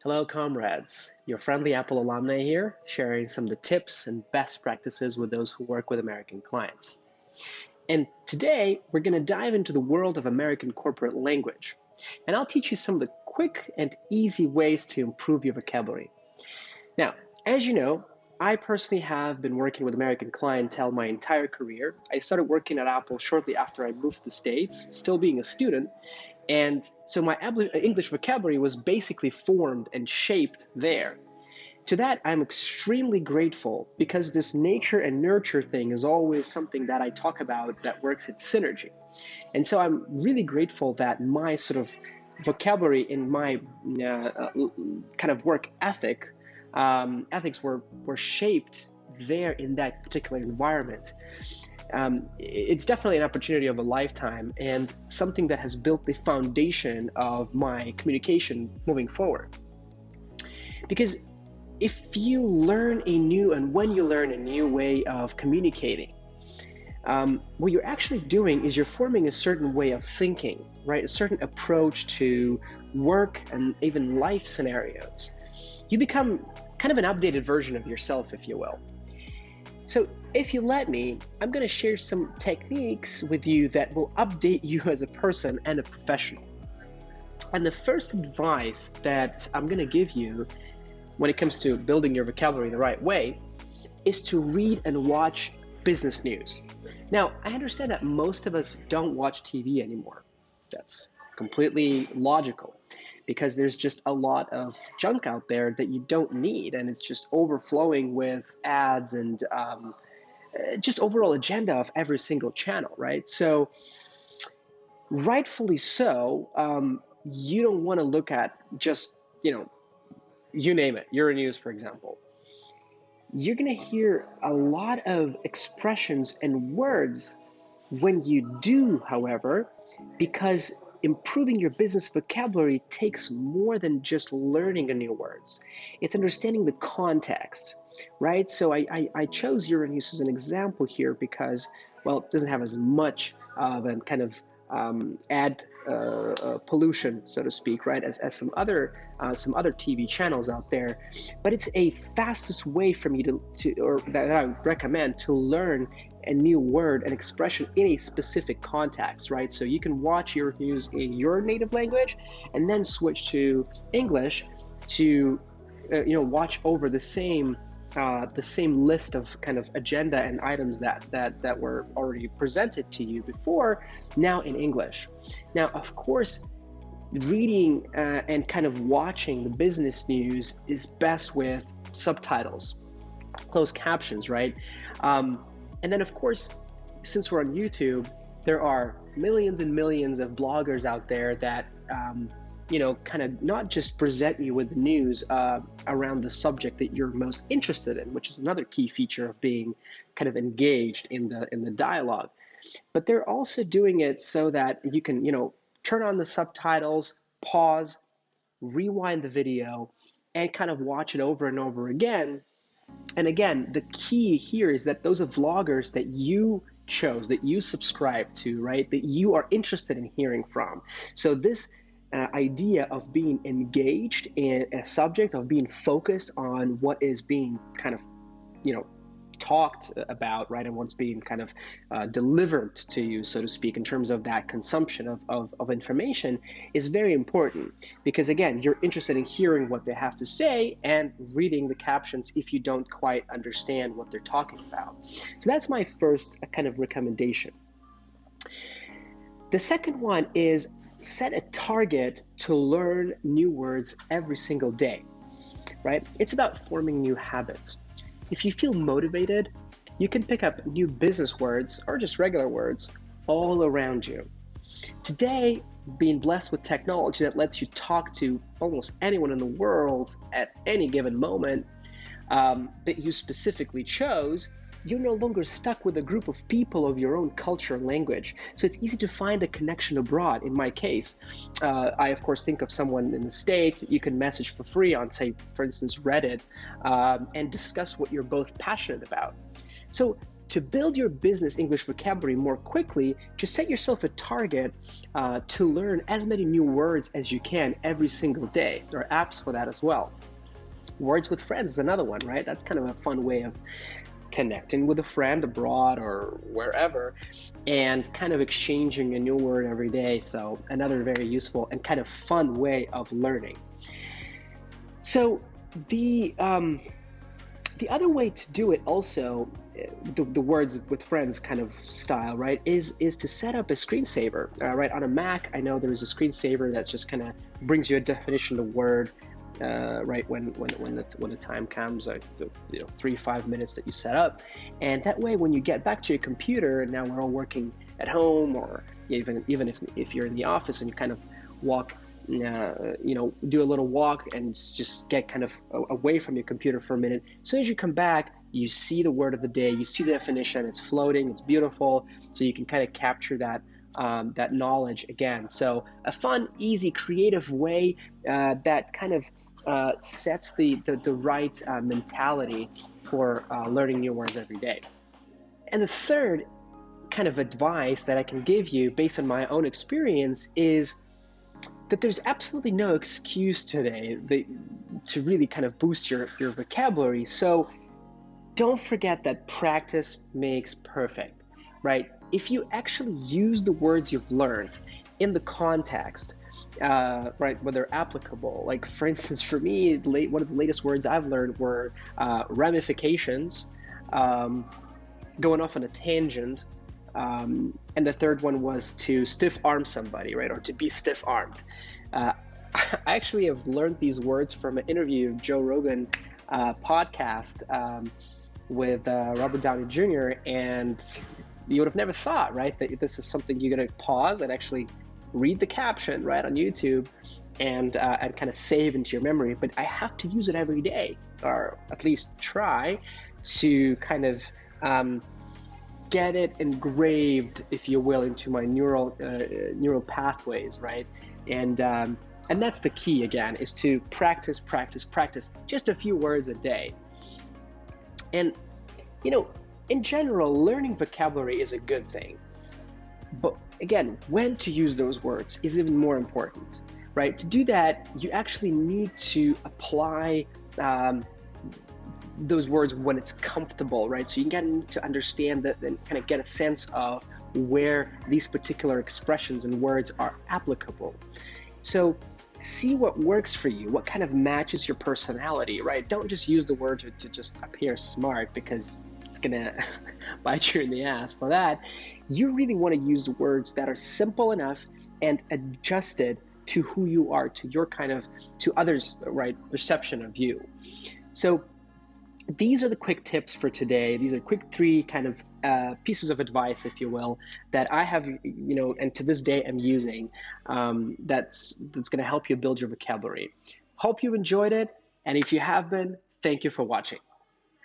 Hello, comrades. Your friendly Apple alumni here, sharing some of the tips and best practices with those who work with American clients. And today, we're going to dive into the world of American corporate language. And I'll teach you some of the quick and easy ways to improve your vocabulary. Now, as you know, I personally have been working with American clientele my entire career. I started working at Apple shortly after I moved to the States, still being a student. And so my English vocabulary was basically formed and shaped there. To that, I'm extremely grateful because this nature and nurture thing is always something that I talk about that works at synergy. And so I'm really grateful that my sort of vocabulary in my kind of work ethics were shaped there in that particular environment. It's definitely an opportunity of a lifetime and something that has built the foundation of my communication moving forward. Because if you learn when you learn a new way of communicating, what you're actually doing is you're forming a certain way of thinking, right? A certain approach to work and even life scenarios. You become kind of an updated version of yourself, if you will. So if you let me, I'm going to share some techniques with you that will update you as a person and a professional. And the first advice that I'm going to give you when it comes to building your vocabulary the right way is to read and watch business news. Now, I understand that most of us don't watch TV anymore. That's completely logical because there's just a lot of junk out there that you don't need, and it's just overflowing with ads and just overall agenda of every single channel, right? So rightfully so, you don't want to look at just, you name it, Euronews, for example. You're going to hear a lot of expressions and words when you do, however, because improving your business vocabulary takes more than just learning a new words. It's understanding the context, right? So I chose Euronews as an example here because, well, it doesn't have as much of a kind of ad pollution, so to speak, right, as some other TV channels out there. But it's a fastest way for me or that I would recommend to learn a new word and expression in a specific context, right? So you can watch your news in your native language and then switch to English to watch over the same list of kind of agenda and items that were already presented to you before, now in English. Now, of course, reading and kind of watching the business news is best with subtitles, closed captions, right? And then, of course, since we're on YouTube, there are millions and millions of bloggers out there that kind of not just present you with the news around the subject that you're most interested in, which is another key feature of being kind of engaged in the dialogue. But they're also doing it so that you can, turn on the subtitles, pause, rewind the video, and kind of watch it over and over again. And again, the key here is that those are vloggers that you chose, that you subscribe to, right, that you are interested in hearing from. So this idea of being engaged in a subject, of being focused on what is being kind of, talked about, right, and what's being kind of delivered to you, so to speak, in terms of that consumption of information is very important because, again, you're interested in hearing what they have to say and reading the captions if you don't quite understand what they're talking about. So that's my first kind of recommendation. The second one is set a target to learn new words every single day, right? It's about forming new habits. If you feel motivated, you can pick up new business words or just regular words all around you. Today, being blessed with technology that lets you talk to almost anyone in the world at any given moment that you specifically chose, you're no longer stuck with a group of people of your own culture and language. So it's easy to find a connection abroad. In my case, I of course think of someone in the States that you can message for free on, say, for instance, Reddit, and discuss what you're both passionate about. So To build your business English vocabulary more quickly, just set yourself a target to learn as many new words as you can every single day. There are apps for that as well. Words with friends is another one, right? That's kind of a fun way of connecting with a friend abroad or wherever and kind of exchanging a new word every day. So another very useful and kind of fun way of learning. So the other way to do it also, the words with friends kind of style, right, is to set up a screensaver, right? On a Mac, I know there's a screensaver that's just kind of brings you a definition of the word, right, when the time comes, 3-5 minutes that you set up. And that way, when you get back to your computer, and now we're all working at home, or even if you're in the office and you kind of walk, do a little walk and just get kind of away from your computer for a minute. As soon as you come back, you see the word of the day, you see the definition, it's floating, it's beautiful, so you can kind of capture that knowledge again. So a fun, easy, creative way that kind of sets the right mentality for learning new words every day. And the third kind of advice that I can give you based on my own experience is that there's absolutely no excuse today to really kind of boost your vocabulary. So don't forget that practice makes perfect, right? If you actually use the words you've learned in the context, right, where they're applicable. Like, for instance, for me, one of the latest words I've learned were ramifications, going off on a tangent, and the third one was to stiff arm somebody, right, or to be stiff armed. I actually have learned these words from an interview of Joe Rogan podcast with Robert Downey Jr., and you would have never thought, right, that this is something you're going to pause and actually read the caption, right, on YouTube and kind of save into your memory. But I have to use it every day, or at least try to kind of get it engraved, if you will, into my neural pathways, right? And that's the key, again, is to practice, just a few words a day. And, in general, learning vocabulary is a good thing. But again, when to use those words is even more important, right? To do that, you actually need to apply those words when it's comfortable, right? So you get to understand that and kind of get a sense of where these particular expressions and words are applicable. So see what works for you, what kind of matches your personality, right? Don't just use the word to just appear smart, because it's gonna bite you in the ass for that. You really want to use words that are simple enough and adjusted to who you are, to your to others, right, perception of you. So these are the quick tips for today. These are quick 3 kind of pieces of advice, if you will, that I have, and to this day I'm using, that's going to help you build your vocabulary. Hope you enjoyed it. And if you have been, thank you for watching.